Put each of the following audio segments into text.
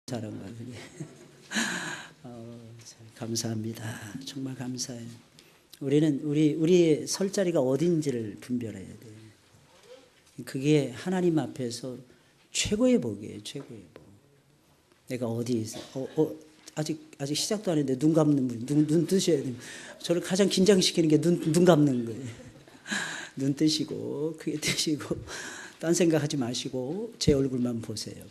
잘한 거예요. 감사합니다. 정말 감사해요. 우리는 우리의 설 자리가 어딘지를 분별해야 돼요. 그게 하나님 앞에서 최고의 복이에요. 최고의 복. 내가 어디 있어? 아직 시작도 안 했는데 눈 감는 분, 눈 뜨셔야 돼요. 저를 가장 긴장시키는 게 눈 감는 거예요. 눈 뜨시고 크게 뜨시고 딴 생각하지 마시고 제 얼굴만 보세요.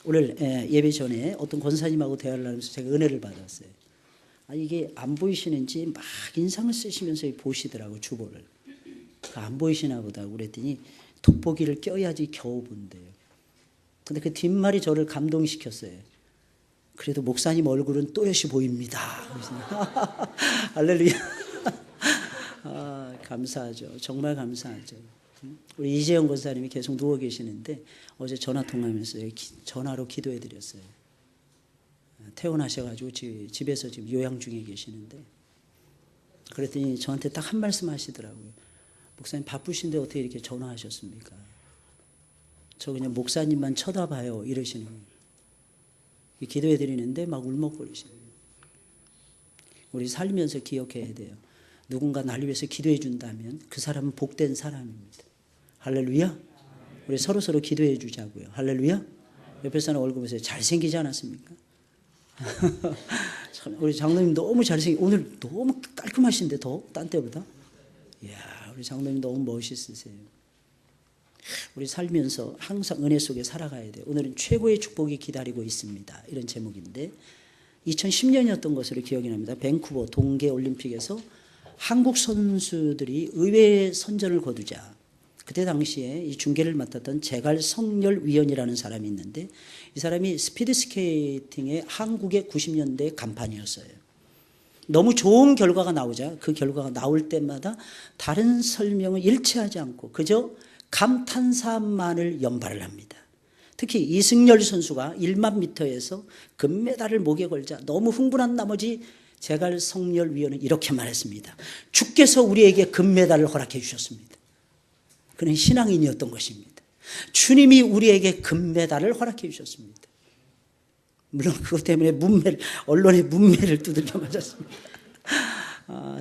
오늘 예배 전에 어떤 권사님하고 대화를 하면서 제가 은혜를 받았어요. 이게 안 보이시는지 막 인상을 쓰시면서 보시더라고, 주보를. 안 보이시나 보다 그랬더니 돋보기를 껴야지 겨우 본대요. 근데 그 뒷말이 저를 감동시켰어요. 그래도 목사님 얼굴은 또렷이 보입니다. 할렐루야. 감사하죠. 정말 감사하죠. 우리 이재영 권사님이 계속 누워 계시는데 어제 전화 통화하면서 전화로 기도해 드렸어요. 퇴원하셔가지고 집에서 지금 요양 중에 계시는데, 그랬더니 저한테 딱 한 말씀 하시더라고요. 목사님 바쁘신데 어떻게 이렇게 전화하셨습니까? 저 그냥 목사님만 쳐다봐요 이러시는 거예요. 기도해 드리는데 막 울먹거리시는 거예요. 우리 살면서 기억해야 돼요. 누군가 나를 위해서 기도해 준다면 그 사람은 복된 사람입니다. 할렐루야. 우리 서로 기도해 주자고요. 할렐루야. 옆에 사람 얼굴 보세요. 잘생기지 않았습니까? 우리 장로님 너무 잘생기고 오늘 너무 깔끔하신데 더 딴 때보다. 이야, 우리 장로님 너무 멋있으세요. 우리 살면서 항상 은혜 속에 살아가야 돼요. 오늘은 최고의 축복이 기다리고 있습니다. 이런 제목인데 2010년이었던 것으로 기억이 납니다. 밴쿠버 동계올림픽에서 한국 선수들이 의외의 선전을 거두자 그때 당시에 이 중계를 맡았던 제갈성렬위원이라는 사람이 있는데, 이 사람이 스피드스케이팅의 한국의 90년대 간판이었어요. 너무 좋은 결과가 나오자 그 결과가 나올 때마다 다른 설명을 일치하지 않고 그저 감탄사만을 연발을 합니다. 특히 이승열 선수가 1만 미터에서 금메달을 목에 걸자 너무 흥분한 나머지 제갈성렬위원은 이렇게 말했습니다. 주께서 우리에게 금메달을 허락해 주셨습니다. 그는 신앙인이었던 것입니다. 주님이 우리에게 금메달을 허락해 주셨습니다. 물론 그것 때문에 언론의 문매를 두들겨 맞았습니다.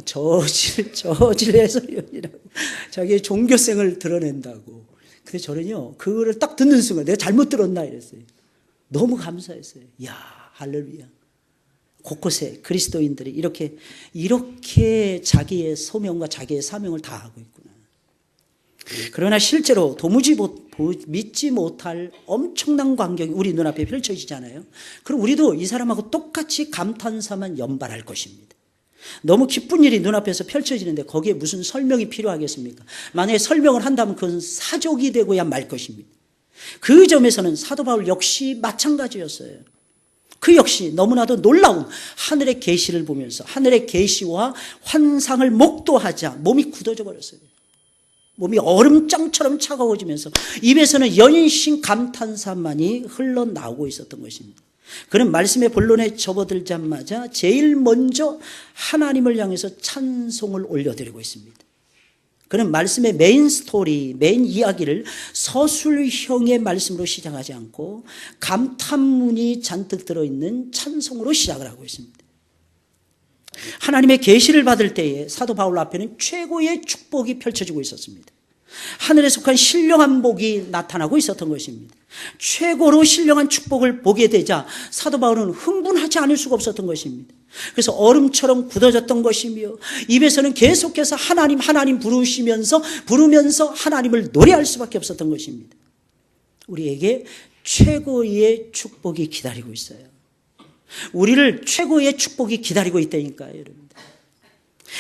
저질 해설위원이라고 자기의 종교성을 드러낸다고. 근데 저는요, 그거를 딱 듣는 순간 내가 잘못 들었나 이랬어요. 너무 감사했어요. 이야, 할렐루야. 곳곳에 그리스도인들이 이렇게 자기의 소명과 자기의 사명을 다하고 있구나. 그러나 실제로 도무지 믿지 못할 엄청난 광경이 우리 눈앞에 펼쳐지잖아요. 그럼 우리도 이 사람하고 똑같이 감탄사만 연발할 것입니다. 너무 기쁜 일이 눈앞에서 펼쳐지는데 거기에 무슨 설명이 필요하겠습니까? 만약에 설명을 한다면 그건 사족이 되고야 말 것입니다. 그 점에서는 사도 바울 역시 마찬가지였어요. 그 역시 너무나도 놀라운 하늘의 계시를 보면서 하늘의 계시와 환상을 목도하자 몸이 굳어져 버렸어요. 몸이 얼음장처럼 차가워지면서 입에서는 연신 감탄사만이 흘러나오고 있었던 것입니다. 그는 말씀의 본론에 접어들자마자 제일 먼저 하나님을 향해서 찬송을 올려드리고 있습니다. 그는 말씀의 메인 스토리, 메인 이야기를 서술형의 말씀으로 시작하지 않고 감탄문이 잔뜩 들어있는 찬송으로 시작을 하고 있습니다. 하나님의 계시를 받을 때에 사도 바울 앞에는 최고의 축복이 펼쳐지고 있었습니다. 하늘에 속한 신령한 복이 나타나고 있었던 것입니다. 최고로 신령한 축복을 보게 되자 사도 바울은 흥분하지 않을 수가 없었던 것입니다. 그래서 얼음처럼 굳어졌던 것이며 입에서는 계속해서 하나님 부르면서 하나님을 노래할 수밖에 없었던 것입니다. 우리에게 최고의 축복이 기다리고 있어요. 우리를 최고의 축복이 기다리고 있다니까요, 여러분.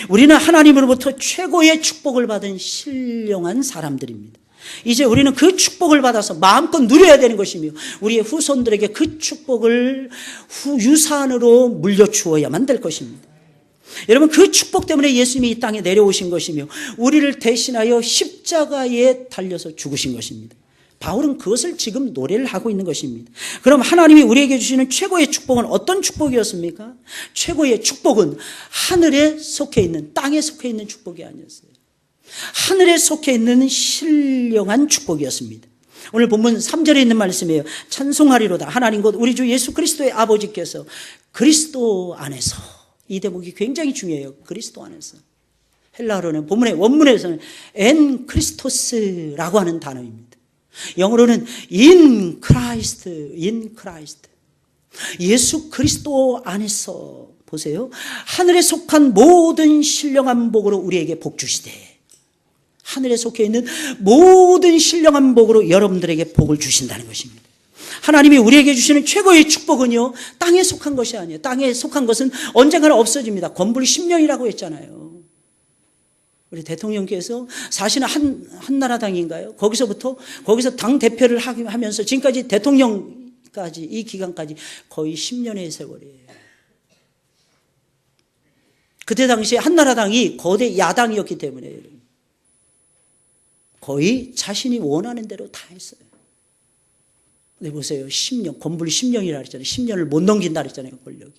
우리는 하나님으로부터 최고의 축복을 받은 신령한 사람들입니다. 이제 우리는 그 축복을 받아서 마음껏 누려야 되는 것이며 우리의 후손들에게 그 축복을 유산으로 물려주어야만 될 것입니다. 여러분, 그 축복 때문에 예수님이 이 땅에 내려오신 것이며 우리를 대신하여 십자가에 달려서 죽으신 것입니다. 바울은 그것을 지금 노래를 하고 있는 것입니다. 그럼 하나님이 우리에게 주시는 최고의 축복은 어떤 축복이었습니까? 최고의 축복은 하늘에 속해 있는, 땅에 속해 있는 축복이 아니었어요. 하늘에 속해 있는 신령한 축복이었습니다. 오늘 본문 3절에 있는 말씀이에요. 찬송하리로다. 하나님 곧 우리 주 예수 그리스도의 아버지께서 그리스도 안에서, 이 대목이 굉장히 중요해요. 그리스도 안에서. 헬라어로는 본문의 원문에서는 엔 크리스토스라고 하는 단어입니다. 영어로는 in Christ, in Christ. 예수 그리스도 안에서 보세요. 하늘에 속한 모든 신령한 복으로 우리에게 복 주시되, 하늘에 속해 있는 모든 신령한 복으로 여러분들에게 복을 주신다는 것입니다. 하나님이 우리에게 주시는 최고의 축복은요, 땅에 속한 것이 아니에요. 땅에 속한 것은 언젠가는 없어집니다. 건불 10년이라고 했잖아요. 우리 대통령께서 사실은 한나라당인가요? 거기서 당 대표를 하면서 지금까지 대통령까지, 이 기간까지 거의 10년의 세월이에요. 그때 당시에 한나라당이 거대 야당이었기 때문에 거의 자신이 원하는 대로 다 했어요. 근데 보세요. 10년, 건불 10년이라 그랬잖아요. 10년을 못 넘긴다 그랬잖아요, 권력이.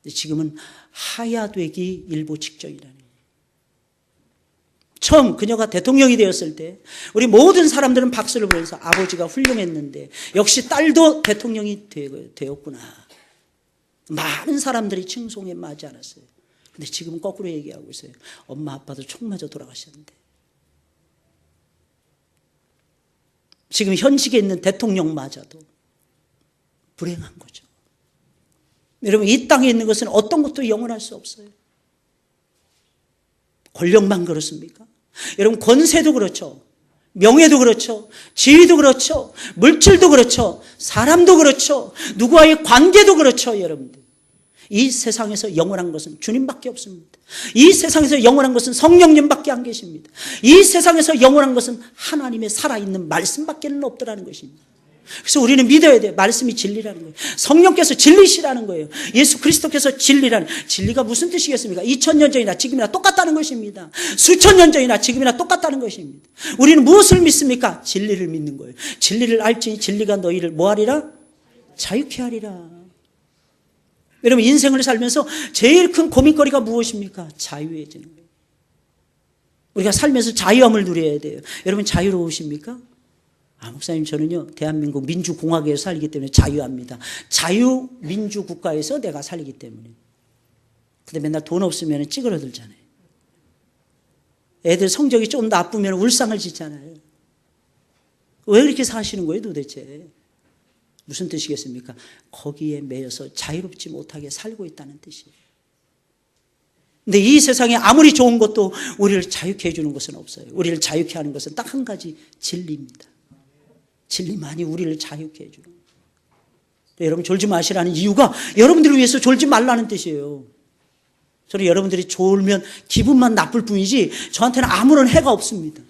근데 지금은 하야되기 일보 직전이라는 거예요. 처음 그녀가 대통령이 되었을 때 우리 모든 사람들은 박수를 보면서 아버지가 훌륭했는데 역시 딸도 대통령이 되었구나. 많은 사람들이 칭송에 맞지 않았어요. 근데 지금은 거꾸로 얘기하고 있어요. 엄마 아빠도 총 맞아 돌아가셨는데. 지금 현직에 있는 대통령마저도 불행한 거죠. 여러분, 이 땅에 있는 것은 어떤 것도 영원할 수 없어요. 권력만 그렇습니까? 여러분, 권세도 그렇죠. 명예도 그렇죠. 지위도 그렇죠. 물질도 그렇죠. 사람도 그렇죠. 누구와의 관계도 그렇죠, 여러분들. 이 세상에서 영원한 것은 주님밖에 없습니다. 이 세상에서 영원한 것은 성령님밖에 안 계십니다. 이 세상에서 영원한 것은 하나님의 살아있는 말씀밖에는 없더라는 것입니다. 그래서 우리는 믿어야 돼요. 말씀이 진리라는 거예요. 성령께서 진리시라는 거예요. 예수 그리스도께서 진리라는, 진리가 무슨 뜻이겠습니까? 2000년 전이나 지금이나 똑같다는 것입니다. 수천 년 전이나 지금이나 똑같다는 것입니다. 우리는 무엇을 믿습니까? 진리를 믿는 거예요. 진리를 알지니 진리가 너희를 뭐하리라? 자유케 하리라. 여러분, 인생을 살면서 제일 큰 고민거리가 무엇입니까? 자유해지는 거예요. 우리가 살면서 자유함을 누려야 돼요. 여러분, 자유로우십니까? 목사님, 저는요, 대한민국 민주공화국에서 살기 때문에 자유합니다. 자유민주국가에서 내가 살기 때문에. 근데 맨날 돈 없으면 찌그러들잖아요. 애들 성적이 좀 나쁘면 울상을 짓잖아요. 왜 그렇게 사시는 거예요, 도대체? 무슨 뜻이겠습니까? 거기에 매여서 자유롭지 못하게 살고 있다는 뜻이에요. 근데 이 세상에 아무리 좋은 것도 우리를 자유케 해주는 것은 없어요. 우리를 자유케 하는 것은 딱 한 가지, 진리입니다. 진리만이 우리를 자유케 해주는 거예요. 여러분, 졸지 마시라는 이유가 여러분들을 위해서 졸지 말라는 뜻이에요. 저는 여러분들이 졸면 기분만 나쁠 뿐이지 저한테는 아무런 해가 없습니다.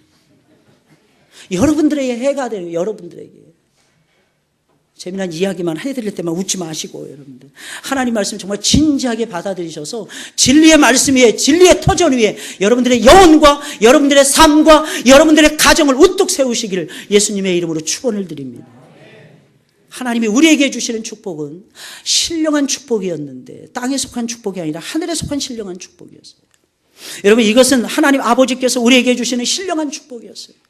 여러분들에게 해가 돼요. 여러분들에게. 재미난 이야기만 해드릴 때만 웃지 마시고, 여러분들. 하나님 말씀 정말 진지하게 받아들이셔서 진리의 말씀 위에, 진리의 터전 위에 여러분들의 영혼과 여러분들의 삶과 여러분들의 가정을 우뚝 세우시기를 예수님의 이름으로 축원을 드립니다. 하나님이 우리에게 주시는 축복은 신령한 축복이었는데 땅에 속한 축복이 아니라 하늘에 속한 신령한 축복이었어요. 여러분, 이것은 하나님 아버지께서 우리에게 주시는 신령한 축복이었어요.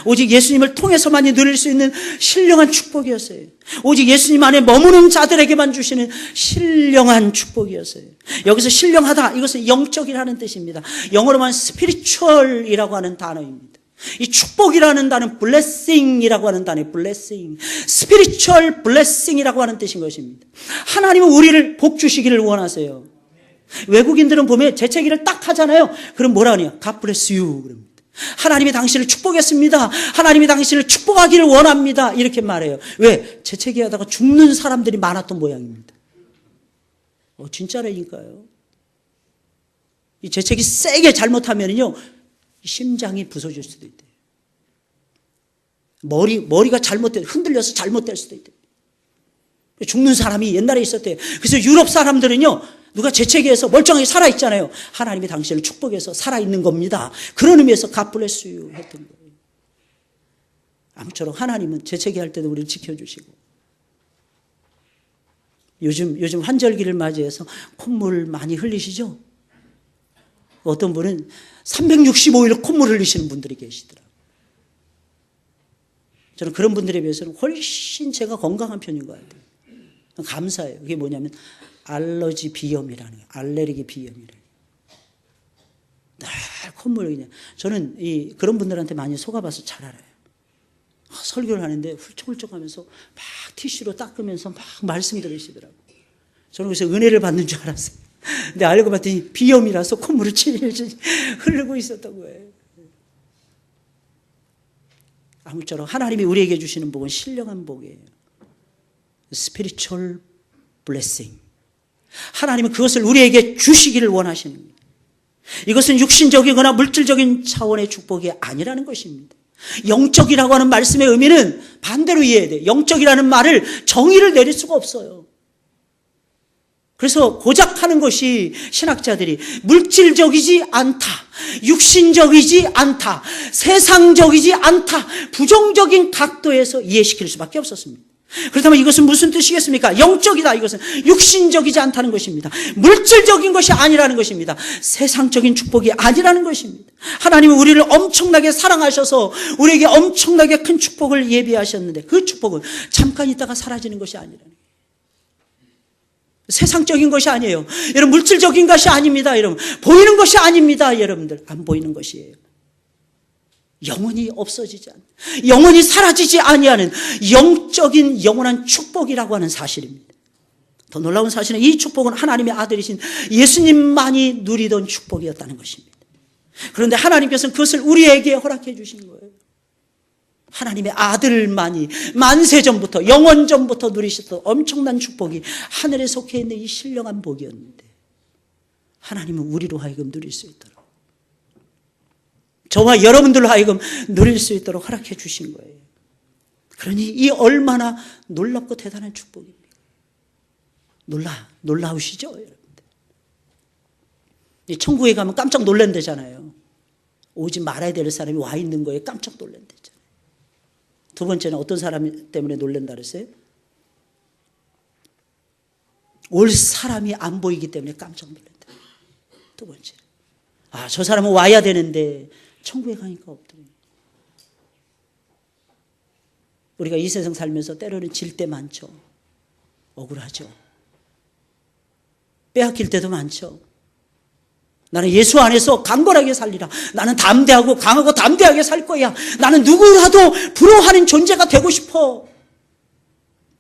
오직 예수님을 통해서만이 누릴 수 있는 신령한 축복이었어요. 오직 예수님 안에 머무는 자들에게만 주시는 신령한 축복이었어요. 여기서 신령하다, 이것은 영적이라는 뜻입니다. 영어로만 spiritual이라고 하는 단어입니다. 이 축복이라는 단어는 blessing이라고 하는 단어예요. blessing, spiritual blessing이라고 하는 뜻인 것입니다. 하나님은 우리를 복 주시기를 원하세요. 외국인들은 보면 재채기를 딱 하잖아요. 그럼 뭐라 하냐? God bless you. 그럽니다. 하나님이 당신을 축복했습니다. 하나님이 당신을 축복하기를 원합니다. 이렇게 말해요. 왜? 재채기 하다가 죽는 사람들이 많았던 모양입니다. 진짜라니까요. 이 재채기 세게 잘못하면요, 심장이 부서질 수도 있대요. 머리가 흔들려서 잘못될 수도 있대요. 죽는 사람이 옛날에 있었대요. 그래서 유럽 사람들은요, 누가 재채기해서 멀쩡하게 살아있잖아요. 하나님이 당신을 축복해서 살아있는 겁니다. 그런 의미에서 God bless you 했던 거예요. 아무쪼록 하나님은 재채기할 때도 우리를 지켜주시고, 요즘 환절기를 맞이해서 콧물 많이 흘리시죠? 어떤 분은 365일 콧물 흘리시는 분들이 계시더라고요. 저는 그런 분들에 비해서는 훨씬 제가 건강한 편인 것 같아요. 감사해요. 그게 뭐냐면 알러지 비염이라는 거예요. 알레르기 비염이라는 거예요. 늘 콧물이 그냥. 저는 그런 분들한테 많이 속아봐서 잘 알아요. 설교를 하는데 훌쩍훌쩍 하면서 막 티슈로 닦으면서 막 말씀 들으시더라고요. 저는 그래서 은혜를 받는 줄 알았어요. 근데 알고 봤더니 비염이라서 콧물을 칠칠 흐르고 있었던 거예요. 아무쪼록 하나님이 우리에게 주시는 복은 신령한 복이에요. Spiritual blessing. 하나님은 그것을 우리에게 주시기를 원하시는 거예요. 이것은 육신적이거나 물질적인 차원의 축복이 아니라는 것입니다. 영적이라고 하는 말씀의 의미는 반대로 이해해야 돼요. 영적이라는 말을 정의를 내릴 수가 없어요. 그래서 고작 하는 것이 신학자들이 물질적이지 않다, 육신적이지 않다, 세상적이지 않다, 부정적인 각도에서 이해시킬 수밖에 없었습니다. 그렇다면 이것은 무슨 뜻이겠습니까? 영적이다, 이것은 육신적이지 않다는 것입니다. 물질적인 것이 아니라는 것입니다. 세상적인 축복이 아니라는 것입니다. 하나님은 우리를 엄청나게 사랑하셔서 우리에게 엄청나게 큰 축복을 예비하셨는데 그 축복은 잠깐 있다가 사라지는 것이 아니라는 거예요. 세상적인 것이 아니에요. 여러분, 물질적인 것이 아닙니다. 여러분, 보이는 것이 아닙니다. 여러분들, 안 보이는 것이에요. 영원히 없어지지 않는, 영원히 사라지지 아니하는 영적인 영원한 축복이라고 하는 사실입니다. 더 놀라운 사실은 이 축복은 하나님의 아들이신 예수님만이 누리던 축복이었다는 것입니다. 그런데 하나님께서는 그것을 우리에게 허락해 주신 거예요. 하나님의 아들만이 만세전부터 영원전부터 누리셨던 엄청난 축복이 하늘에 속해 있는 이 신령한 복이었는데 하나님은 우리로 하여금 누릴 수 있도록, 저와 여러분들로 하여금 누릴 수 있도록 허락해 주신 거예요. 그러니 이 얼마나 놀랍고 대단한 축복입니까? 놀라우시죠, 여러분들? 천국에 가면 깜짝 놀란다잖아요. 오지 말아야 될 사람이 와 있는 거에 깜짝 놀란다잖아요. 두 번째는 어떤 사람 때문에 놀란다 그랬어요? 올 사람이 안 보이기 때문에 깜짝 놀란다. 두 번째, 저 사람은 와야 되는데 천국에 가니까 없더래요. 우리가 이 세상 살면서 때로는 질 때 많죠. 억울하죠. 빼앗길 때도 많죠. 나는 예수 안에서 강건하게 살리라. 나는 담대하고 강하고 담대하게 살 거야. 나는 누구라도 부러워하는 존재가 되고 싶어.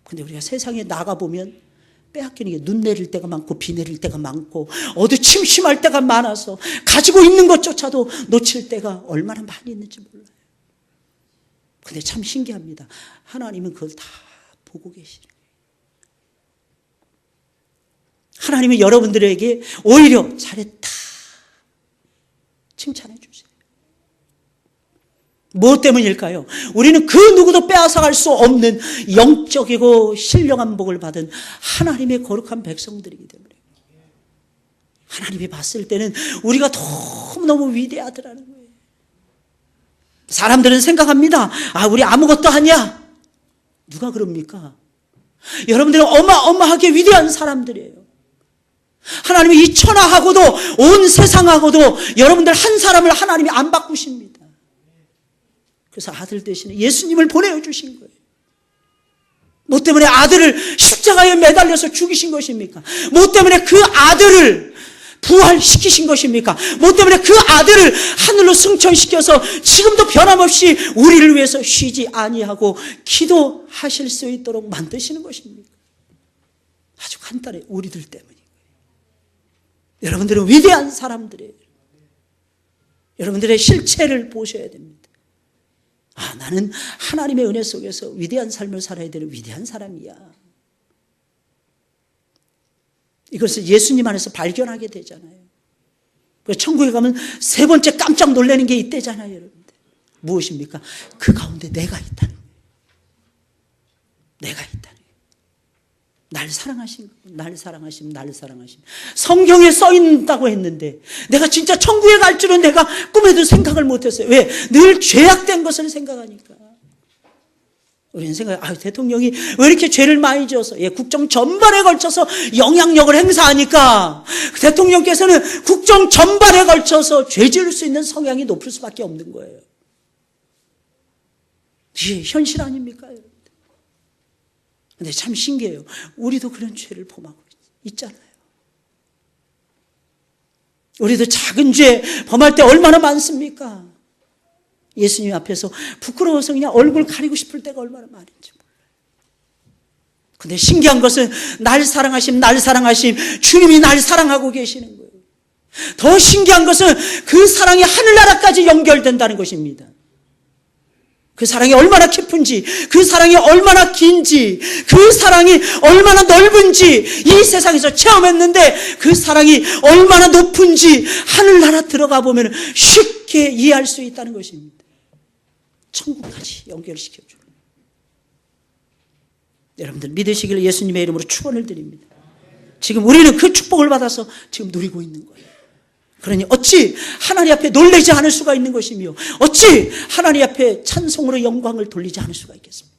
근데 우리가 세상에 나가보면 빼앗기는 게 눈 내릴 때가 많고 비 내릴 때가 많고 어두침침할 때가 많아서 가지고 있는 것조차도 놓칠 때가 얼마나 많이 있는지 몰라요. 근데 참 신기합니다. 하나님은 그걸 다 보고 계시는 거예요. 하나님은 여러분들에게 오히려 잘했다 칭찬해 주세요. 무엇 때문일까요? 우리는 그 누구도 빼앗아갈 수 없는 영적이고 신령한 복을 받은 하나님의 거룩한 백성들이기 때문에 하나님이 봤을 때는 우리가 너무너무 위대하더라는 거예요. 사람들은 생각합니다. 우리 아무것도 아니야. 누가 그럽니까? 여러분들은 어마어마하게 위대한 사람들이에요. 하나님이 이 천하하고도 온 세상하고도 여러분들 한 사람을 하나님이 안 바꾸십니다. 그래서 아들 대신에 예수님을 보내주신 거예요. 뭐 때문에 아들을 십자가에 매달려서 죽이신 것입니까? 뭐 때문에 그 아들을 부활시키신 것입니까? 뭐 때문에 그 아들을 하늘로 승천시켜서 지금도 변함없이 우리를 위해서 쉬지 아니하고 기도하실 수 있도록 만드시는 것입니까? 아주 간단해. 우리들 때문에. 여러분들은 위대한 사람들이에요. 여러분들의 실체를 보셔야 됩니다. 나는 하나님의 은혜 속에서 위대한 삶을 살아야 되는 위대한 사람이야. 이것을 예수님 안에서 발견하게 되잖아요. 천국에 가면 세 번째 깜짝 놀라는 게 이때잖아요, 여러분들. 무엇입니까? 그 가운데 내가 있다는 거예요. 내가 있다는 거예요. 날 사랑하신, 날 사랑하심, 날 사랑하심. 성경에 써 있다고 했는데 내가 진짜 천국에 갈 줄은 내가 꿈에도 생각을 못했어요. 왜? 늘 죄악된 것을 생각하니까. 우리는 대통령이 왜 이렇게 죄를 많이 지어서 국정 전반에 걸쳐서 영향력을 행사하니까 대통령께서는 국정 전반에 걸쳐서 죄 지을 수 있는 성향이 높을 수밖에 없는 거예요. 이게 현실 아닙니까, 여러분? 근데 참 신기해요. 우리도 그런 죄를 범하고 있잖아요. 우리도 작은 죄 범할 때 얼마나 많습니까? 예수님 앞에서 부끄러워서 그냥 얼굴 가리고 싶을 때가 얼마나 많은지 몰라요. 근데 신기한 것은 날 사랑하심 주님이 날 사랑하고 계시는 거예요. 더 신기한 것은 그 사랑이 하늘나라까지 연결된다는 것입니다. 그 사랑이 얼마나 깊은지, 그 사랑이 얼마나 긴지, 그 사랑이 얼마나 넓은지 이 세상에서 체험했는데 그 사랑이 얼마나 높은지 하늘나라 들어가 보면 쉽게 이해할 수 있다는 것입니다. 천국까지 연결시켜줘요. 여러분들 믿으시기를 예수님의 이름으로 축원을 드립니다. 지금 우리는 그 축복을 받아서 지금 누리고 있는 거예요. 그러니 어찌 하나님 앞에 놀라지 않을 수가 있는 것이며 어찌 하나님 앞에 찬송으로 영광을 돌리지 않을 수가 있겠습니까?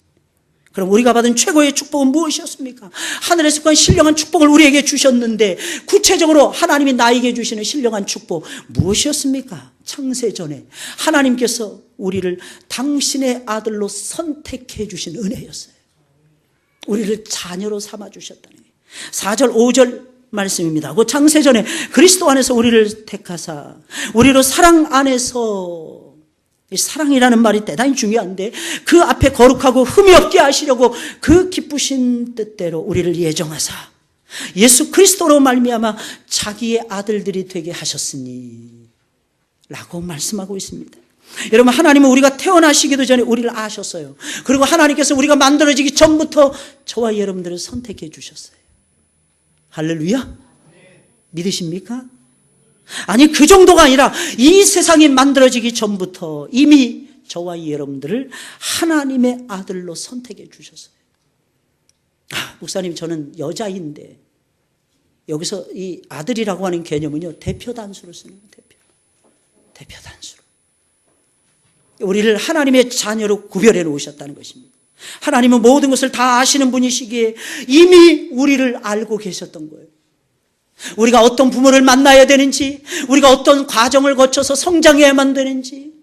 그럼 우리가 받은 최고의 축복은 무엇이었습니까? 하늘에서 그 신령한 축복을 우리에게 주셨는데 구체적으로 하나님이 나에게 주시는 신령한 축복 무엇이었습니까? 창세전에 하나님께서 우리를 당신의 아들로 선택해 주신 은혜였어요. 우리를 자녀로 삼아 주셨다는 거예요. 4절 5절 말씀입니다. 그 창세전에 그리스도 안에서 우리를 택하사 우리로 사랑 안에서, 사랑이라는 말이 대단히 중요한데 그 앞에 거룩하고 흠이 없게 하시려고 그 기쁘신 뜻대로 우리를 예정하사 예수 그리스도로 말미암아 자기의 아들들이 되게 하셨으니 라고 말씀하고 있습니다. 여러분, 하나님은 우리가 태어나시기도 전에 우리를 아셨어요. 그리고 하나님께서 우리가 만들어지기 전부터 저와 여러분들을 선택해 주셨어요. 할렐루야? 믿으십니까? 아니, 그 정도가 아니라 이 세상이 만들어지기 전부터 이미 저와 여러분들을 하나님의 아들로 선택해 주셨어요. 목사님, 저는 여자인데, 여기서 이 아들이라고 하는 개념은요, 대표 단수로 쓰는 거예요. 대표 단수로. 우리를 하나님의 자녀로 구별해 놓으셨다는 것입니다. 하나님은 모든 것을 다 아시는 분이시기에 이미 우리를 알고 계셨던 거예요. 우리가 어떤 부모를 만나야 되는지, 우리가 어떤 과정을 거쳐서 성장해야만 되는지,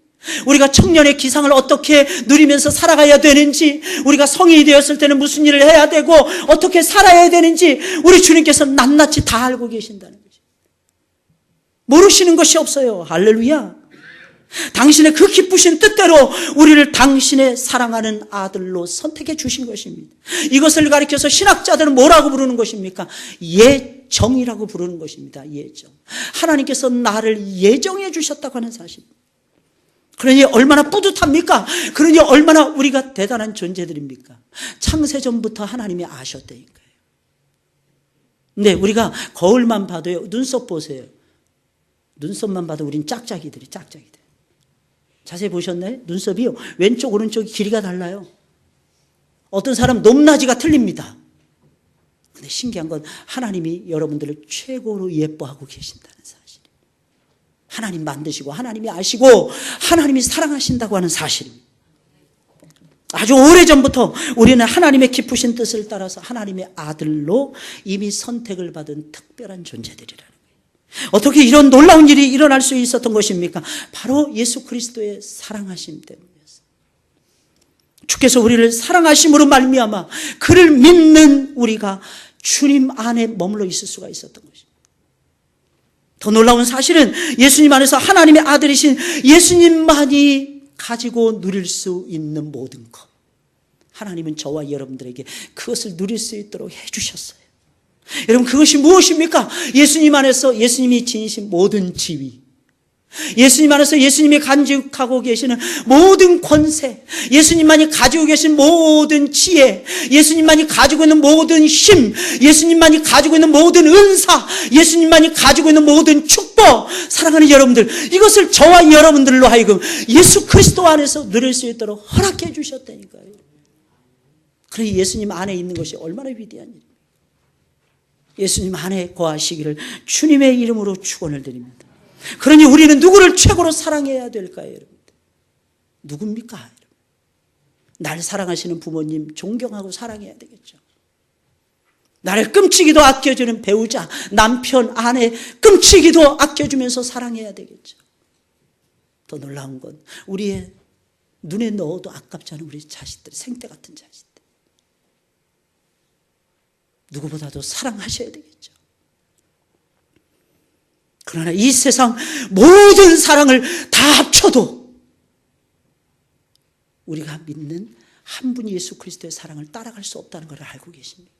우리가 청년의 기상을 어떻게 누리면서 살아가야 되는지, 우리가 성인이 되었을 때는 무슨 일을 해야 되고 어떻게 살아야 되는지 우리 주님께서 낱낱이 다 알고 계신다는 거죠. 모르시는 것이 없어요. 할렐루야. 당신의 그 기쁘신 뜻대로 우리를 당신의 사랑하는 아들로 선택해 주신 것입니다. 이것을 가리켜서 신학자들은 뭐라고 부르는 것입니까? 예정이라고 부르는 것입니다. 예정. 하나님께서 나를 예정해 주셨다고 하는 사실. 그러니 얼마나 뿌듯합니까? 그러니 얼마나 우리가 대단한 존재들입니까? 창세전부터 하나님이 아셨다니까요. 근데 우리가 거울만 봐도요, 눈썹 보세요. 눈썹만 봐도 우린 짝짝이들이. 자세히 보셨나요? 눈썹이요, 왼쪽 오른쪽이 길이가 달라요. 어떤 사람 높낮이가 틀립니다. 근데 신기한 건 하나님이 여러분들을 최고로 예뻐하고 계신다는 사실. 하나님 만드시고 하나님이 아시고 하나님이 사랑하신다고 하는 사실입니다. 아주 오래전부터 우리는 하나님의 깊으신 뜻을 따라서 하나님의 아들로 이미 선택을 받은 특별한 존재들이라는 거예요. 어떻게 이런 놀라운 일이 일어날 수 있었던 것입니까? 바로 예수 그리스도의 사랑하심 때문이었어요. 주께서 우리를 사랑하심으로 말미암아 그를 믿는 우리가 주님 안에 머물러 있을 수가 있었던 것입니다. 더 놀라운 사실은 예수님 안에서 하나님의 아들이신 예수님만이 가지고 누릴 수 있는 모든 것, 하나님은 저와 여러분들에게 그것을 누릴 수 있도록 해주셨어요. 여러분, 그것이 무엇입니까? 예수님 안에서 예수님이 지니신 모든 지위, 예수님 안에서 예수님이 간직하고 계시는 모든 권세, 예수님만이 가지고 계신 모든 지혜, 예수님만이 가지고 있는 모든 힘, 예수님만이 가지고 있는 모든 은사, 예수님만이 가지고 있는 모든 축복, 사랑하는 여러분들, 이것을 저와 여러분들로 하여금 예수 그리스도 안에서 누릴 수 있도록 허락해 주셨다니까요. 그러니 예수님 안에 있는 것이 얼마나 위대한 일입니까? 예수님 안에 거하시기를 주님의 이름으로 축원을 드립니다. 그러니 우리는 누구를 최고로 사랑해야 될까요, 여러분? 누굽니까? 여러분? 날 사랑하시는 부모님 존경하고 사랑해야 되겠죠. 나를 끔찍이도 아껴주는 배우자, 남편, 아내 끔찍이도 아껴주면서 사랑해야 되겠죠. 더 놀라운 건 우리의 눈에 넣어도 아깝지 않은 우리 자식들, 생태 같은 자식들. 누구보다도 사랑하셔야 되겠죠. 그러나 이 세상 모든 사랑을 다 합쳐도 우리가 믿는 한 분 예수 그리스도의 사랑을 따라갈 수 없다는 걸 알고 계십니까?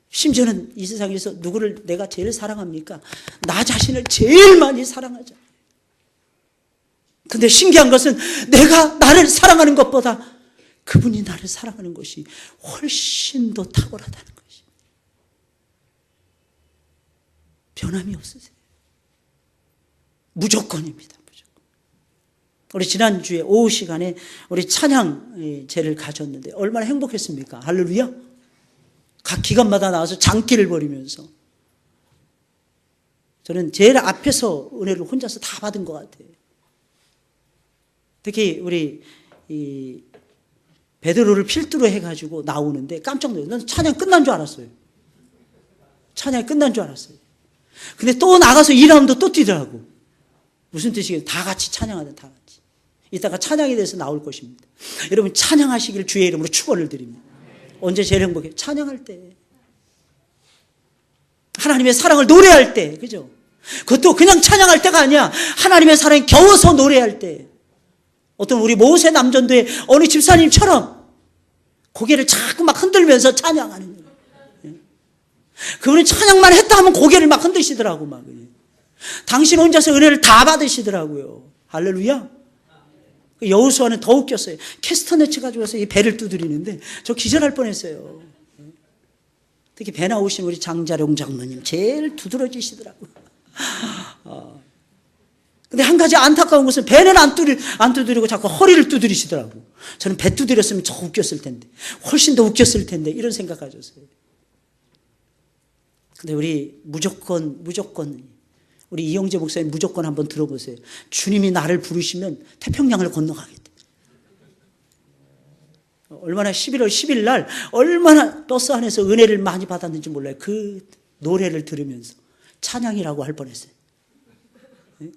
심지어는 이 세상에서 누구를 내가 제일 사랑합니까? 나 자신을 제일 많이 사랑하잖아요. 근데 신기한 것은 내가 나를 사랑하는 것보다 그분이 나를 사랑하는 것이 훨씬 더 탁월하다는 것이. 변함이 없으세요. 무조건입니다. 무조건. 우리 지난주에 오후 시간에 우리 찬양제를 가졌는데 얼마나 행복했습니까? 할렐루야. 각 기관마다 나와서 장기를 벌이면서 저는 제일 앞에서 은혜를 혼자서 다 받은 것 같아요. 특히 우리 이 베드로를 필두로 해가지고 나오는데 깜짝 놀랐어요. 난 찬양 끝난 줄 알았어요. 찬양이 끝난 줄 알았어요. 근데 또 나가서 2라운드 또 뛰더라고. 무슨 뜻이겠어요? 다 같이 찬양하자, 다 같이. 이따가 찬양에 대해서 나올 것입니다. 여러분 찬양하시길 주의 이름으로 축원을 드립니다. 언제 제일 행복해요? 찬양할 때. 하나님의 사랑을 노래할 때, 그죠? 그것도 그냥 찬양할 때가 아니야. 하나님의 사랑이 겨워서 노래할 때. 어떤 우리 모세 남전도의 어느 집사님처럼 고개를 자꾸 막 흔들면서 찬양하는 거예요. 그분은 찬양만 했다 하면 고개를 막 흔드시더라고, 막. 당신 혼자서 은혜를 다 받으시더라고요. 할렐루야. 여호수아는 더 웃겼어요. 캐스터네츠 가져와서 이 배를 두드리는데 저 기절할 뻔했어요. 특히 배 나오신 우리 장자룡 장로님 제일 두드러지시더라고요. 근데 한 가지 안타까운 것은 배는 안 두드리고 자꾸 허리를 두드리시더라고요. 저는 배 두드렸으면 더 웃겼을 텐데, 훨씬 더 웃겼을 텐데 이런 생각 가졌어요. 근데 우리 무조건 우리 이영재 목사님 무조건 한번 들어보세요. 주님이 나를 부르시면 태평양을 건너가겠다. 얼마나 11월 10일 날 얼마나 버스 안에서 은혜를 많이 받았는지 몰라요. 그 노래를 들으면서 찬양이라고 할 뻔했어요.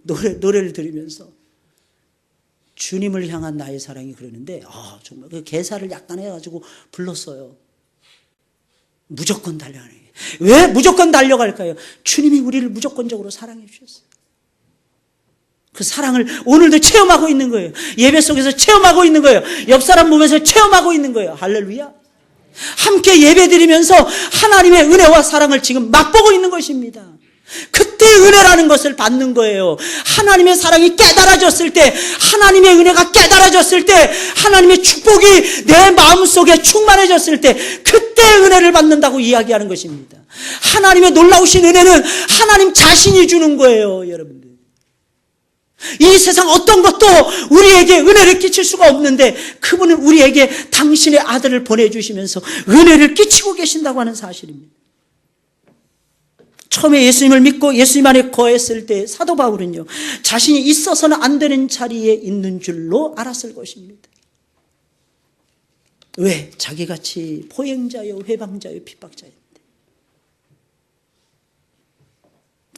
노래를 들으면서 주님을 향한 나의 사랑이 그러는데 정말 그 개사를 약간 해가지고 불렀어요. 무조건 달려가는 게. 왜 무조건 달려갈까요? 주님이 우리를 무조건적으로 사랑해 주셨어요. 그 사랑을 오늘도 체험하고 있는 거예요. 예배 속에서 체험하고 있는 거예요. 옆 사람 보면서 체험하고 있는 거예요. 할렐루야. 함께 예배 드리면서 하나님의 은혜와 사랑을 지금 맛보고 있는 것입니다. 그때 은혜라는 것을 받는 거예요. 하나님의 사랑이 깨달아졌을 때, 하나님의 은혜가 깨달아졌을 때, 하나님의 축복이 내 마음속에 충만해졌을 때, 그때 은혜를 받는다고 이야기하는 것입니다. 하나님의 놀라우신 은혜는 하나님 자신이 주는 거예요, 여러분들. 이 세상 어떤 것도 우리에게 은혜를 끼칠 수가 없는데 그분은 우리에게 당신의 아들을 보내주시면서 은혜를 끼치고 계신다고 하는 사실입니다. 처음에 예수님을 믿고 예수님 안에 거했을 때 사도 바울은요, 자신이 있어서는 안 되는 자리에 있는 줄로 알았을 것입니다. 왜? 자기같이 포행자요 회방자요 핍박자인데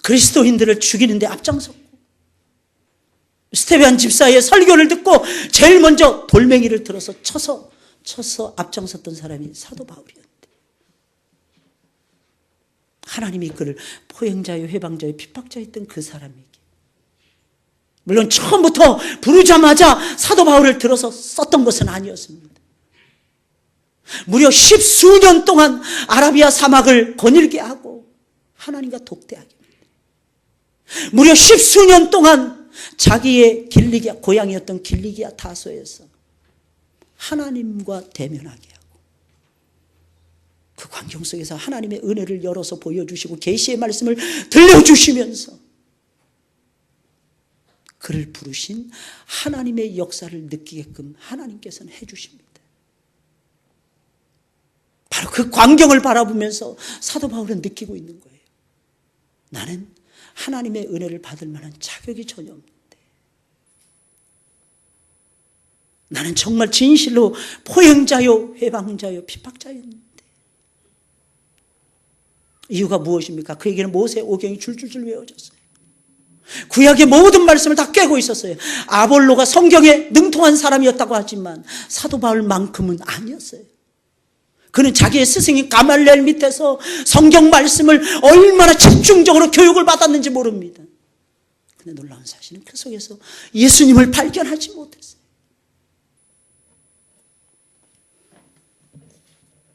그리스도인들을 죽이는데 앞장섰고 스데반 집사의 설교를 듣고 제일 먼저 돌멩이를 들어서 쳐서 앞장섰던 사람이 사도 바울이었는데 하나님이 그를 포행자요 회방자요 핍박자였던 그 사람에게 물론 처음부터 부르자마자 사도 바울을 들어서 썼던 것은 아니었습니다. 무려 10수년 동안 아라비아 사막을 거닐게 하고 하나님과 독대하게 합니다. 무려 10수년 동안 자기의 길리기아 고향이었던 길리기아 다소에서 하나님과 대면하게 하고 그 광경 속에서 하나님의 은혜를 열어서 보여주시고 계시의 말씀을 들려주시면서 그를 부르신 하나님의 역사를 느끼게끔 하나님께서는 해주십니다. 바로 그 광경을 바라보면서 사도 바울은 느끼고 있는 거예요. 나는 하나님의 은혜를 받을 만한 자격이 전혀 없는데 나는 정말 진실로 포행자요 회방자요 핍박자였는데 이유가 무엇입니까? 그에게는 모세 오경이 줄줄줄 외워졌어요. 구약의 모든 말씀을 다 꿰고 있었어요. 아볼로가 성경에 능통한 사람이었다고 하지만 사도 바울만큼은 아니었어요. 그는 자기의 스승인 가말리엘 밑에서 성경 말씀을 얼마나 집중적으로 교육을 받았는지 모릅니다. 근데 놀라운 사실은 그 속에서 예수님을 발견하지 못했어요.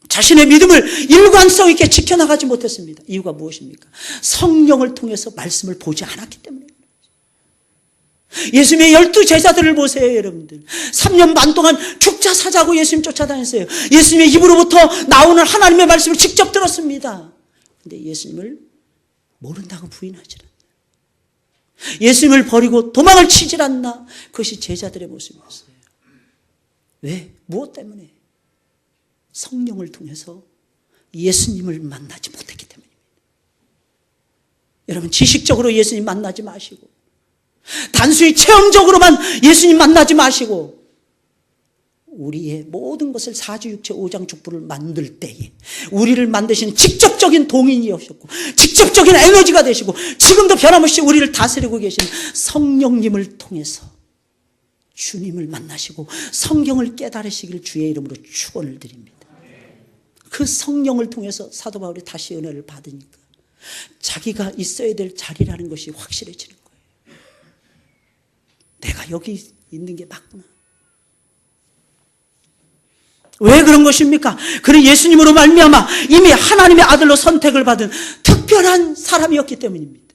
자신의 믿음을 일관성 있게 지켜나가지 못했습니다. 이유가 무엇입니까? 성령을 통해서 말씀을 보지 않았기 때문에. 예수님의 12제자들을 보세요, 여러분들. 3년 반 동안 죽자 사자고 예수님 쫓아다녔어요. 예수님의 입으로부터 나오는 하나님의 말씀을 직접 들었습니다. 그런데 예수님을 모른다고 부인하지 않나. 예수님을 버리고 도망을 치질 않나. 그것이 제자들의 모습이었어요. 왜? 무엇 때문에? 성령을 통해서 예수님을 만나지 못했기 때문입니다. 여러분, 지식적으로 예수님 만나지 마시고, 단순히 체험적으로만 예수님 만나지 마시고, 우리의 모든 것을 사주육체 오장축부를 만들 때에 우리를 만드시는 직접적인 동인이셨고 직접적인 에너지가 되시고 지금도 변함없이 우리를 다스리고 계신 성령님을 통해서 주님을 만나시고 성경을 깨달으시길 주의 이름으로 축원을 드립니다. 그 성령을 통해서 사도 바울이 다시 은혜를 받으니까 자기가 있어야 될 자리라는 것이 확실해지는 거예요. 내가 여기 있는 게 맞구나. 왜 그런 것입니까? 그는 예수님으로 말미암아 이미 하나님의 아들로 선택을 받은 특별한 사람이었기 때문입니다.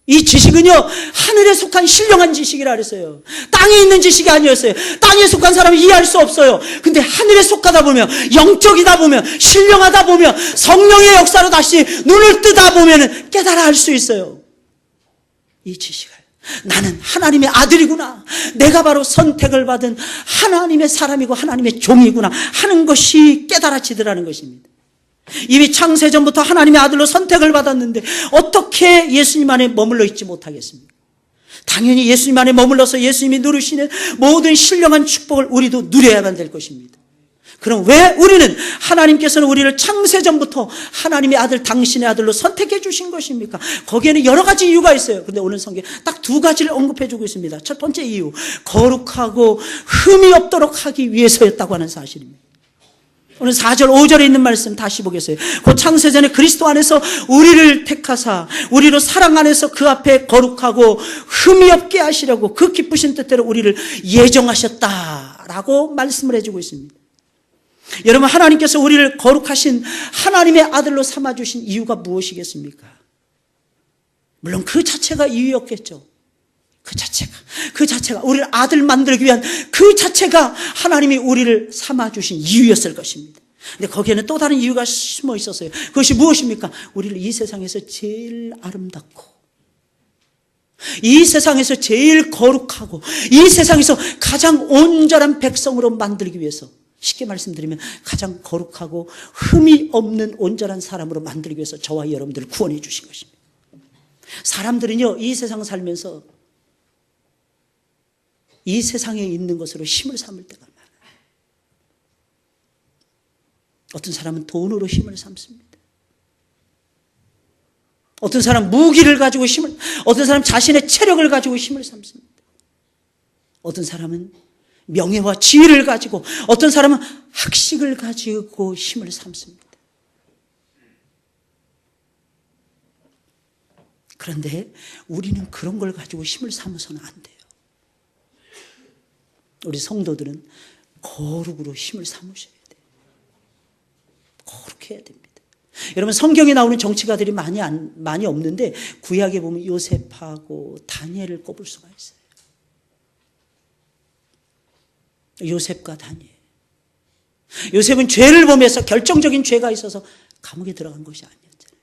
이 지식은요, 하늘에 속한 신령한 지식이라 그랬어요. 땅에 있는 지식이 아니었어요. 땅에 속한 사람이 이해할 수 없어요. 근데 하늘에 속하다 보면, 영적이다 보면, 신령하다 보면, 성령의 역사로 다시 눈을 뜨다 보면 깨달아 알 수 있어요. 이 지식을. 나는 하나님의 아들이구나. 내가 바로 선택을 받은 하나님의 사람이고 하나님의 종이구나 하는 것이 깨달아지더라는 것입니다. 이미 창세전부터 하나님의 아들로 선택을 받았는데 어떻게 예수님 안에 머물러 있지 못하겠습니까? 당연히 예수님 안에 머물러서 예수님이 누리시는 모든 신령한 축복을 우리도 누려야만 될 것입니다. 그럼 왜 우리는 하나님께서는 우리를 창세전부터 하나님의 아들, 당신의 아들로 선택해 주신 것입니까? 거기에는 여러 가지 이유가 있어요. 그런데 오늘 성경 딱 두 가지를 언급해 주고 있습니다. 첫 번째 이유, 거룩하고 흠이 없도록 하기 위해서였다고 하는 사실입니다. 오늘 4절, 5절에 있는 말씀 다시 보겠어요. 그 창세전에 그리스도 안에서 우리를 택하사 우리로 사랑 안에서 그 앞에 거룩하고 흠이 없게 하시려고 그 기쁘신 뜻대로 우리를 예정하셨다라고 말씀을 해주고 있습니다. 여러분, 하나님께서 우리를 거룩하신 하나님의 아들로 삼아주신 이유가 무엇이겠습니까? 물론 그 자체가 이유였겠죠. 그 자체가 우리를 아들 만들기 위한 그 자체가 하나님이 우리를 삼아주신 이유였을 것입니다. 근데 거기에는 또 다른 이유가 숨어 있었어요. 그것이 무엇입니까? 우리를 이 세상에서 제일 아름답고 이 세상에서 제일 거룩하고 이 세상에서 가장 온전한 백성으로 만들기 위해서, 쉽게 말씀드리면 가장 거룩하고 흠이 없는 온전한 사람으로 만들기 위해서 저와 여러분들을 구원해 주신 것입니다. 사람들은요, 이 세상 살면서 이 세상에 있는 것으로 힘을 삼을 때가 많아요. 어떤 사람은 돈으로 힘을 삼습니다. 어떤 사람은 무기를 가지고 어떤 사람은 자신의 체력을 가지고 힘을 삼습니다. 어떤 사람은 명예와 지위를 가지고, 어떤 사람은 학식을 가지고 힘을 삼습니다. 그런데 우리는 그런 걸 가지고 힘을 삼아서는 안 돼요. 우리 성도들은 거룩으로 힘을 삼으셔야 돼요. 거룩해야 됩니다. 여러분, 성경에 나오는 정치가들이 많이 없는데 구약에 보면 요셉하고 다니엘을 꼽을 수가 있어요. 요셉과 다니엘. 요셉은 죄를 범해서 결정적인 죄가 있어서 감옥에 들어간 것이 아니었잖아요.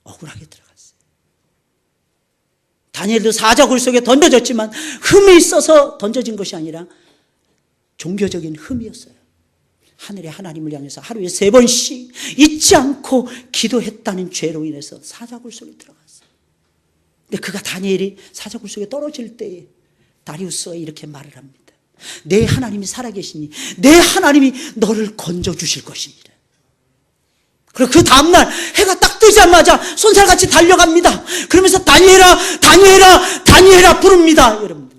억울하게 들어갔어요. 다니엘도 사자굴 속에 던져졌지만 흠이 있어서 던져진 것이 아니라 종교적인 흠이었어요. 하늘의 하나님을 향해서 하루에 3번씩 잊지 않고 기도했다는 죄로 인해서 사자굴 속에 들어갔어요. 근데 다니엘이 사자굴 속에 떨어질 때에 다리우스가 이렇게 말을 합니다. 내 하나님이 살아계시니 내 하나님이 너를 건져주실 것이니라. 그리고 그 다음날 해가 딱 뜨자마자 손살같이 달려갑니다. 그러면서 다니엘아, 다니엘아, 다니엘아 부릅니다, 여러분들.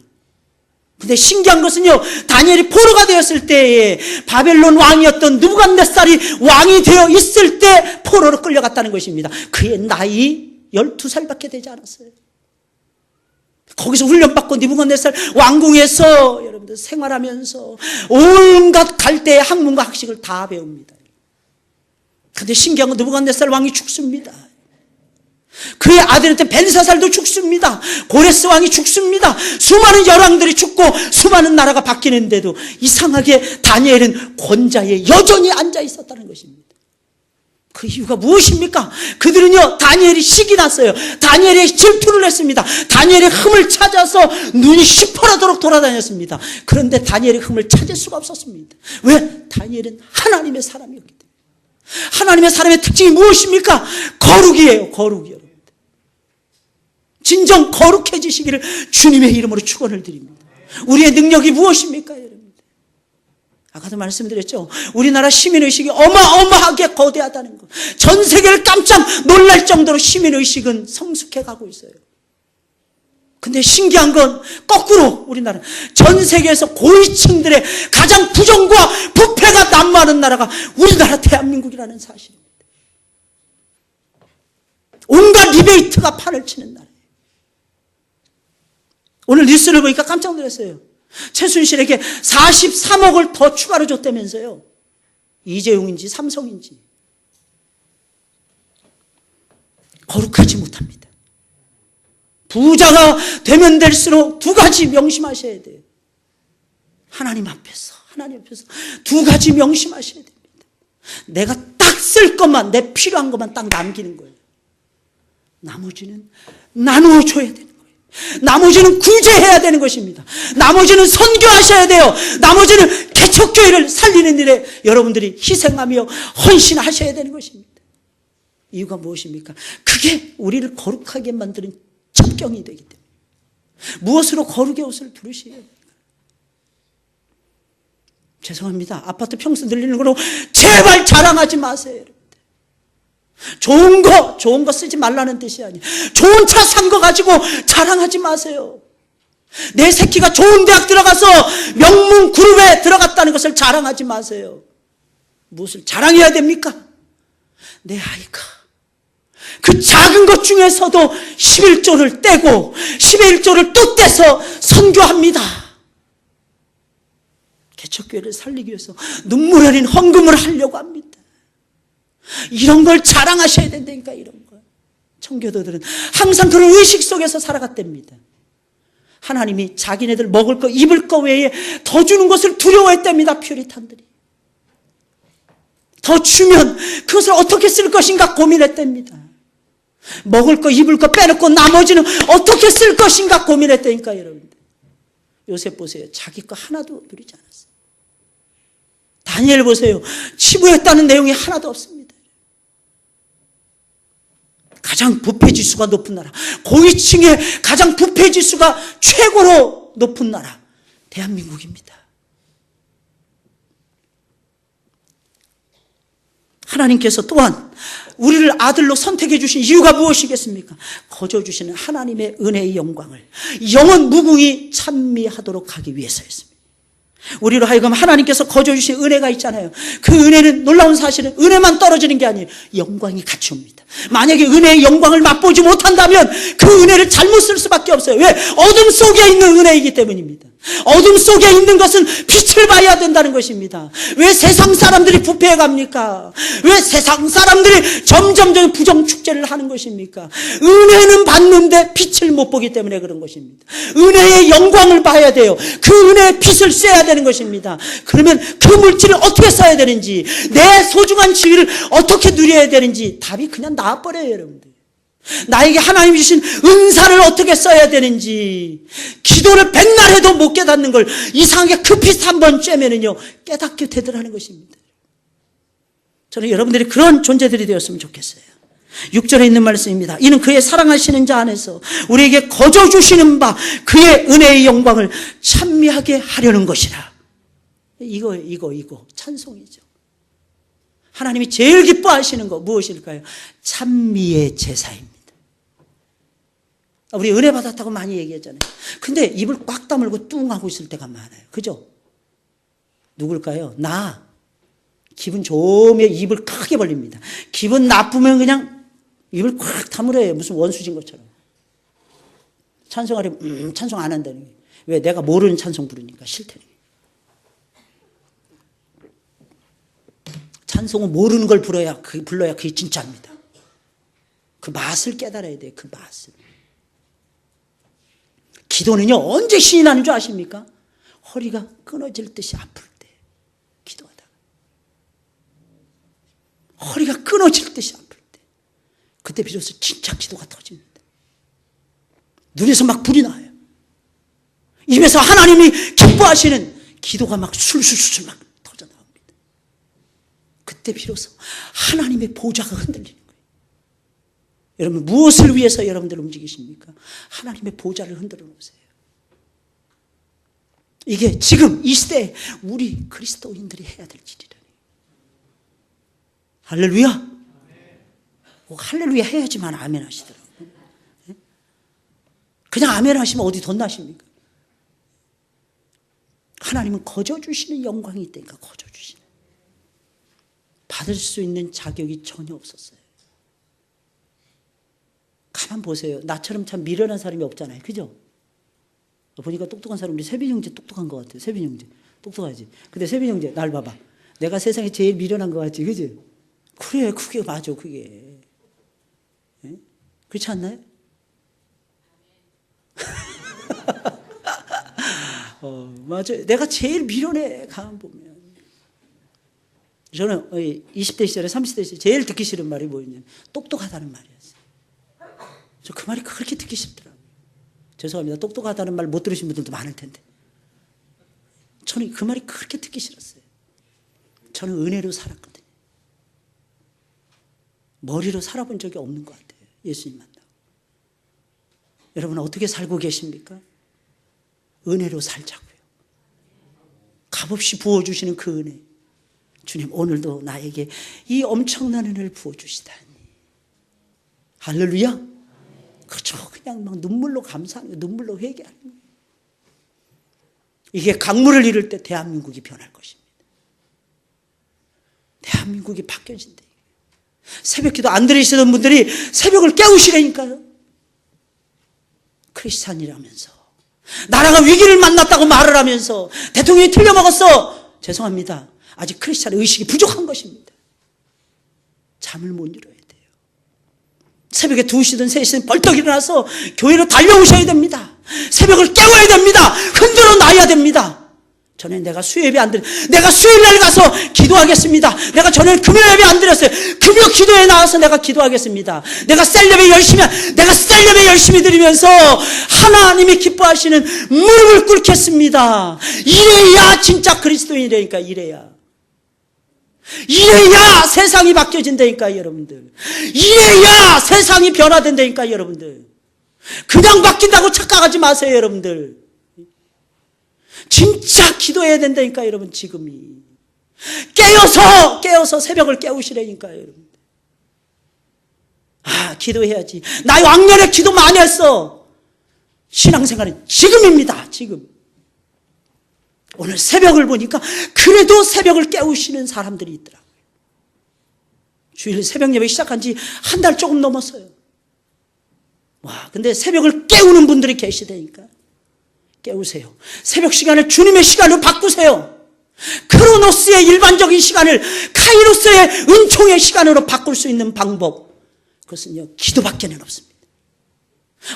근데 신기한 것은요, 다니엘이 포로가 되었을 때에 바벨론 왕이었던 느부갓네살이 왕이 되어 있을 때 포로로 끌려갔다는 것입니다. 그의 나이 12살밖에 되지 않았어요. 거기서 훈련받고 느부갓네살 왕궁에서 여러분들 생활하면서 온갖 갈대의 학문과 학식을 다 배웁니다. 그런데 신기한 건 느부갓네살 왕이 죽습니다. 그의 아들한테 벤사살도 죽습니다. 고레스 왕이 죽습니다. 수많은 열왕들이 죽고 수많은 나라가 바뀌는데도 이상하게 다니엘은 권좌에 여전히 앉아 있었다는 것입니다. 그 이유가 무엇입니까? 그들은요, 다니엘이 식이 났어요. 다니엘이 질투를 했습니다. 다니엘의 흠을 찾아서 눈이 시퍼라도록 돌아다녔습니다. 그런데 다니엘의 흠을 찾을 수가 없었습니다. 왜? 다니엘은 하나님의 사람이었기 때문에. 하나님의 사람의 특징이 무엇입니까? 거룩이에요. 거룩이요. 진정 거룩해지시기를 주님의 이름으로 축원을 드립니다. 우리의 능력이 무엇입니까, 여러분? 아까도 말씀드렸죠. 우리나라 시민의식이 어마어마하게 거대하다는 것. 전 세계를 깜짝 놀랄 정도로 시민의식은 성숙해 가고 있어요. 근데 신기한 건 거꾸로 우리나라 전 세계에서 고위층들의 가장 부정과 부패가 난무하는 나라가 우리나라 대한민국이라는 사실입니다. 온갖 리베이트가 판을 치는 나라예요. 오늘 뉴스를 보니까 깜짝 놀랐어요. 최순실에게 43억을 더 추가로 줬다면서요. 이재용인지 삼성인지. 거룩하지 못합니다. 부자가 되면 될수록 두 가지 명심하셔야 돼요. 하나님 앞에서 두 가지 명심하셔야 됩니다. 내가 딱 쓸 것만, 내 필요한 것만 딱 남기는 거예요. 나머지는 나누어줘야 되는 거예요. 나머지는 구제해야 되는 것입니다. 나머지는 선교하셔야 돼요. 나머지는 개척교회를 살리는 일에 여러분들이 희생하며 헌신하셔야 되는 것입니다. 이유가 무엇입니까? 그게 우리를 거룩하게 만드는 첩경이 되기 때문에. 무엇으로 거룩의 옷을 두르셔야 됩니까? 죄송합니다. 아파트 평수 늘리는 거로 제발 자랑하지 마세요, 여러분. 좋은 거 쓰지 말라는 뜻이 아니에요. 좋은 차 산 거 가지고 자랑하지 마세요. 내 새끼가 좋은 대학 들어가서 명문 그룹에 들어갔다는 것을 자랑하지 마세요. 무엇을 자랑해야 됩니까? 내 아이가 그 작은 것 중에서도 11조를 떼고 11조를 또 떼서 선교합니다. 개척교회를 살리기 위해서 눈물 흘린 헌금을 하려고 합니다. 이런 걸 자랑하셔야 된다니까, 이런 거. 청교도들은 항상 그런 의식 속에서 살아갔답니다. 하나님이 자기네들 먹을 거, 입을 거 외에 더 주는 것을 두려워했답니다, 퓨리탄들이. 더 주면 그것을 어떻게 쓸 것인가 고민했답니다. 먹을 거, 입을 거 빼놓고 나머지는 어떻게 쓸 것인가 고민했다니까, 여러분들. 요셉 보세요. 자기 거 하나도 누리지 않았어요. 다니엘 보세요. 치부했다는 내용이 하나도 없습니다. 가장 부패지수가 높은 나라, 고위층의 가장 부패지수가 최고로 높은 나라, 대한민국입니다. 하나님께서 또한 우리를 아들로 선택해 주신 이유가 무엇이겠습니까? 거저 주시는 하나님의 은혜의 영광을 영원 무궁히 찬미하도록 하기 위해서였습니다. 우리로 하여금 하나님께서 거저 주신 은혜가 있잖아요. 그 은혜는, 놀라운 사실은 은혜만 떨어지는 게 아니에요. 영광이 같이 옵니다. 만약에 은혜의 영광을 맛보지 못한다면 그 은혜를 잘못 쓸 수밖에 없어요. 왜? 어둠 속에 있는 은혜이기 때문입니다. 어둠 속에 있는 것은 빛을 봐야 된다는 것입니다. 왜 세상 사람들이 부패해 갑니까? 왜 세상 사람들이 점점 부정축제를 하는 것입니까? 은혜는 봤는데 빛을 못 보기 때문에 그런 것입니다. 은혜의 영광을 봐야 돼요. 그 은혜의 빛을 쐬야 되는 것입니다. 그러면 그 물질을 어떻게 써야 되는지, 내 소중한 지위를 어떻게 누려야 되는지 답이 그냥 나와버려요, 여러분들. 나에게 하나님이 주신 은사를 어떻게 써야 되는지, 기도를 백날 해도 못 깨닫는 걸 이상하게 그 빛 한 번 쬐면은요 깨닫게 되더라는 것입니다. 저는 여러분들이 그런 존재들이 되었으면 좋겠어요. 6절에 있는 말씀입니다. 이는 그의 사랑하시는 자 안에서 우리에게 거저 주시는 바 그의 은혜의 영광을 찬미하게 하려는 것이라. 이거 찬송이죠. 하나님이 제일 기뻐하시는 거 무엇일까요? 찬미의 제사입니다. 우리 은혜 받았다고 많이 얘기했잖아요. 근데 입을 꽉 다물고 뚱 하고 있을 때가 많아요. 그죠? 누굴까요? 나. 기분 좋으면 입을 크게 벌립니다. 기분 나쁘면 그냥 입을 꽉 다물어요. 무슨 원수진 것처럼. 찬송하려면 찬송 안 한다는 거예요. 왜? 내가 모르는 찬송 부르니까 싫다는 거예요. 찬송은 모르는 걸 불러야 그게 진짜입니다. 그 맛을 깨달아야 돼요. 그 맛을. 기도는요, 언제 신이 나는 줄 아십니까? 허리가 끊어질 듯이 아플 때 기도하다가. 허리가 끊어질 듯이 아플 때. 그때 비로소 진짜 기도가 터집니다. 눈에서 막 불이 나요. 입에서 하나님이 기뻐하시는 기도가 막 술술술 막 터져나옵니다. 그때 비로소 하나님의 보좌가 흔들리는 거예요. 여러분, 무엇을 위해서 여러분들 움직이십니까? 하나님의 보좌를 흔들어 놓으세요. 이게 지금 이 시대에 우리 그리스도인들이 해야 될 일이라니. 할렐루야. 할렐루야 해야지만 아멘 하시더라고요. 그냥 아멘 하시면 어디 돈 나십니까? 하나님은 거저 주시는 영광이 있다니까. 거저 주시는. 받을 수 있는 자격이 전혀 없었어요. 가만 보세요. 나처럼 참 미련한 사람이 없잖아요. 그죠? 보니까 똑똑한 사람, 우리 세빈 형제 똑똑한 것 같아요. 세빈 형제. 똑똑하지. 근데 세빈 형제, 날 봐봐. 내가 세상에 제일 미련한 것 같지. 그지? 그래, 그게 맞아, 그게. 네? 그렇지 않나요? 맞아요. 내가 제일 미련해, 가만 보면. 저는 20대 시절에 30대 시절에 제일 듣기 싫은 말이 뭐였냐면 똑똑하다는 말이었어요. 저 그 말이 그렇게 듣기 싫더라고요. 죄송합니다. 똑똑하다는 말 못 들으신 분들도 많을 텐데. 저는 그 말이 그렇게 듣기 싫었어요. 저는 은혜로 살았거든요. 머리로 살아본 적이 없는 것 같아요. 예수님 만나고. 여러분 어떻게 살고 계십니까? 은혜로 살자고요. 값없이 부어주시는 그 은혜. 주님 오늘도 나에게 이 엄청난 은혜를 부어주시다니. 할렐루야. 그렇죠. 그냥 막 눈물로 감사하는 거예요. 눈물로 회개하는 거예요. 이게 강물을 이룰 때 대한민국이 변할 것입니다. 대한민국이 바뀌어진다. 새벽 기도 안 들으시던 분들이 새벽을 깨우시라니까요. 크리스찬이라면서 나라가 위기를 만났다고 말을 하면서 대통령이 틀려먹었어. 죄송합니다. 아직 크리스찬 의식이 부족한 것입니다. 잠을 못 이뤄야 돼요. 새벽에 2시든 3시든 벌떡 일어나서 교회로 달려오셔야 됩니다. 새벽을 깨워야 됩니다. 흔들어 놔야 됩니다. 전에 내가 수요예배 안 드렸어요. 내가 수요일날 가서 기도하겠습니다. 내가 전에 금요예배 안 드렸어요. 금요 기도에 나와서 내가 기도하겠습니다. 내가 셀예배 열심히 드리면서 하나님이 기뻐하시는 무릎을 꿇겠습니다. 이래야 진짜 그리스도인이라니까. 이래야 세상이 바뀌어진다니까 여러분들. 이래야 세상이 변화된다니까 여러분들. 그냥 바뀐다고 착각하지 마세요 여러분들. 진짜 기도해야 된다니까 여러분. 지금이 깨어서 새벽을 깨우시라니까요 여러분. 기도해야지. 나 왕년에 기도 많이 했어. 신앙생활은 지금입니다. 지금. 오늘 새벽을 보니까 그래도 새벽을 깨우시는 사람들이 있더라고요. 주일 새벽 예배 시작한 지 한 달 조금 넘었어요. 근데 새벽을 깨우는 분들이 계시다니까. 깨우세요. 새벽 시간을 주님의 시간으로 바꾸세요. 크로노스의 일반적인 시간을 카이로스의 은총의 시간으로 바꿀 수 있는 방법. 그것은요, 기도밖에는 없습니다.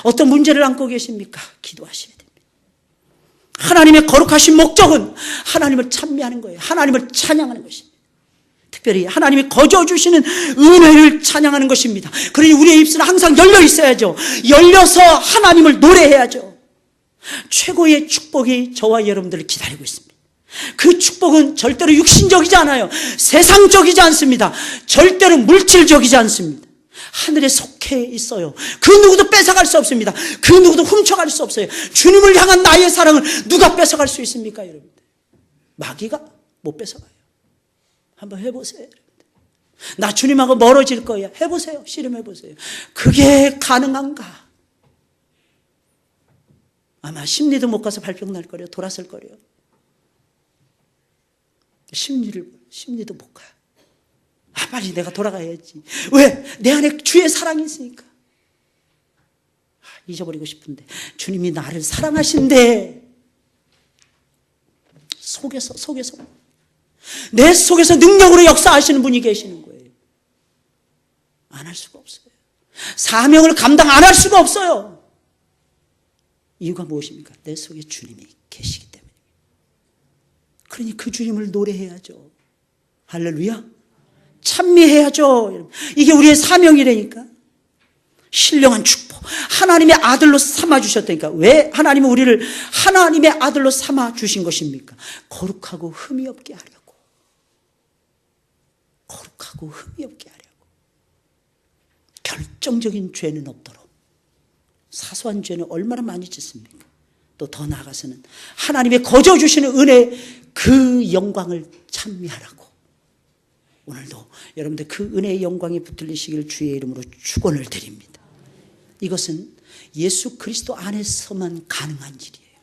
어떤 문제를 안고 계십니까? 기도하셔야 됩니다. 하나님의 거룩하신 목적은 하나님을 찬미하는 거예요. 하나님을 찬양하는 것입니다. 특별히 하나님이 거저 주시는 은혜를 찬양하는 것입니다. 그러니 우리의 입술은 항상 열려 있어야죠. 열려서 하나님을 노래해야죠. 최고의 축복이 저와 여러분들을 기다리고 있습니다. 그 축복은 절대로 육신적이지 않아요. 세상적이지 않습니다. 절대로 물질적이지 않습니다. 하늘에 속해 있어요. 그 누구도 뺏어갈 수 없습니다. 그 누구도 훔쳐갈 수 없어요. 주님을 향한 나의 사랑을 누가 뺏어갈 수 있습니까 여러분들? 마귀가 못 뺏어가요. 한번 해보세요. 나 주님하고 멀어질 거야. 해보세요. 씨름해보세요. 그게 가능한가? 아마 심리도 못 가서 발병 날 거래요. 돌았을 거래요. 심리도 못 가. 빨리 내가 돌아가야지. 왜? 내 안에 주의 사랑이 있으니까. 잊어버리고 싶은데 주님이 나를 사랑하신대. 속에서 내 속에서 능력으로 역사하시는 분이 계시는 거예요. 안 할 수가 없어요. 사명을 감당 안 할 수가 없어요. 이유가 무엇입니까? 내 속에 주님이 계시기 때문입니다. 그러니 그 주님을 노래해야죠. 할렐루야. 찬미해야죠. 이게 우리의 사명이라니까. 신령한 축복. 하나님의 아들로 삼아주셨다니까. 왜 하나님은 우리를 하나님의 아들로 삼아주신 것입니까? 거룩하고 흠이 없게 하려고. 거룩하고 흠이 없게 하려고. 결정적인 죄는 없도록. 사소한 죄는 얼마나 많이 짓습니까? 또 더 나아가서는 하나님의 거저 주시는 은혜 그 영광을 찬미하라고. 오늘도 여러분들 그 은혜의 영광이 붙들리시길 주의 이름으로 축원을 드립니다. 이것은 예수 그리스도 안에서만 가능한 일이에요.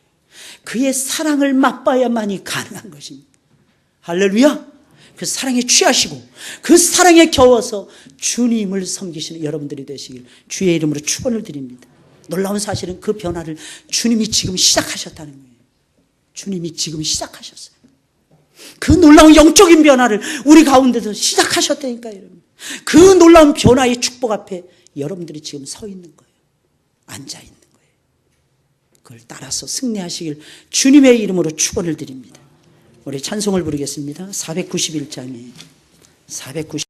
그의 사랑을 맛봐야만이 가능한 것입니다. 할렐루야. 그 사랑에 취하시고 그 사랑에 겨워서 주님을 섬기시는 여러분들이 되시길 주의 이름으로 축원을 드립니다. 놀라운 사실은 그 변화를 주님이 지금 시작하셨다는 거예요. 주님이 지금 시작하셨어요. 그 놀라운 영적인 변화를 우리 가운데서 시작하셨다니까요. 여러분. 그 놀라운 변화의 축복 앞에 여러분들이 지금 서 있는 거예요. 앉아 있는 거예요. 그걸 따라서 승리하시길 주님의 이름으로 축원을 드립니다. 우리 찬송을 부르겠습니다. 491장에 490